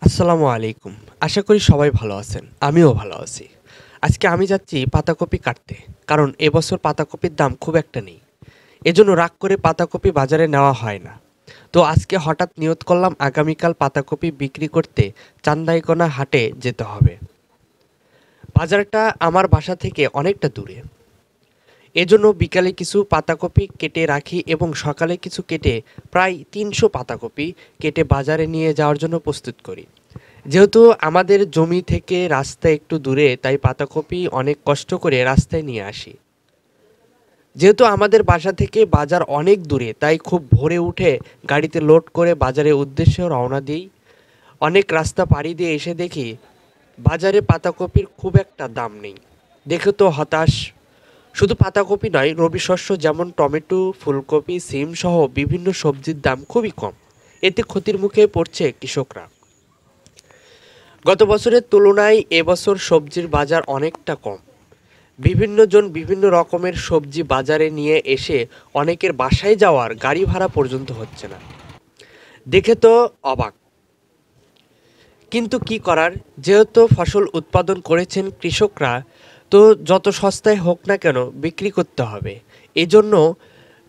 আসসালামু আলাইকুম। আশা করি সবাই ভালো আছেন। আমিও ভালো আছি। আজকে আমি যাচ্ছি পাতাকপি কাটতে। কারণ এবছর পাতাকপির দাম খুব একটা নেই। এজন্য রাগ করে পাতাকপি বাজারে নেওয়া হয় না। তো আজকে হঠাৎ নিয়ত করলাম আগামীকাল পাতাকপি বিক্রি করতে চান্দাইকোনা হাটে যেতে হবে। বাজারটা আমার বাসা থেকে অনেকটা দূরে। এজন্য বিকালে কিছু পাতাকপি কেটে রাখি এবং সকালে কিছু কেটে প্রায় ৩০০ পাতাকপি কেটে বাজারে নিয়ে যাওয়ার জন্য প্রস্তুত করি। যেহেতু আমাদের জমি থেকে রাস্তা একটু দূরে, তাই পাতাকপি অনেক কষ্ট করে রাস্তায় নিয়ে আসি। যেহেতু আমাদের বাসা থেকে বাজার অনেক দূরে, তাই খুব ভোরে উঠে গাড়িতে লোড করে বাজারের উদ্দেশ্যে রওনা দিই। অনেক রাস্তা পাড়ি দিয়ে এসে দেখি বাজারে পাতাকপির খুব একটা দাম নেই। দেখে তো হতাশ। শুধু পাতাকপি নয়, রবি শস্য যেমন টমেটো, ফুলকপি, সিম সহ বিভিন্ন সবজির দাম খুবই কম। এতে ক্ষতির মুখে পড়ছে কৃষকরা। গত বছরের তুলনায় এবছর সবজির বাজার অনেকটা কম। বিভিন্ন জন বিভিন্ন রকমের সবজি বাজারে নিয়ে এসে অনেকের বাসায় যাওয়ার গাড়ি ভাড়া পর্যন্ত হচ্ছে না। দেখে তো অবাক। কিন্তু কি করার, যেহেতু ফসল উৎপাদন করেছেন কৃষকরা, তো যত সস্তায় হোক না কেন বিক্রি করতে হবে। এজন্য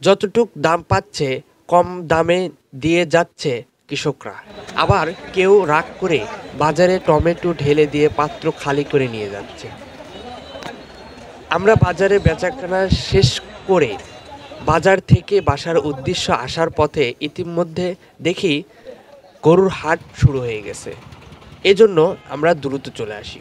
যতটুক দাম পাচ্ছে কম দামে দিয়ে যাচ্ছে কৃষকরা। আবার কেউ রাগ করে বাজারে টমেটো ঢেলে দিয়ে পাত্র খালি করে নিয়ে যাচ্ছে। আমরা বাজারে বেচাকেনা শেষ করে বাজার থেকে বাসার উদ্দেশ্য আসার পথে ইতিমধ্যে দেখি গরুর হাট শুরু হয়ে গেছে। এজন্য আমরা দ্রুত চলে আসি।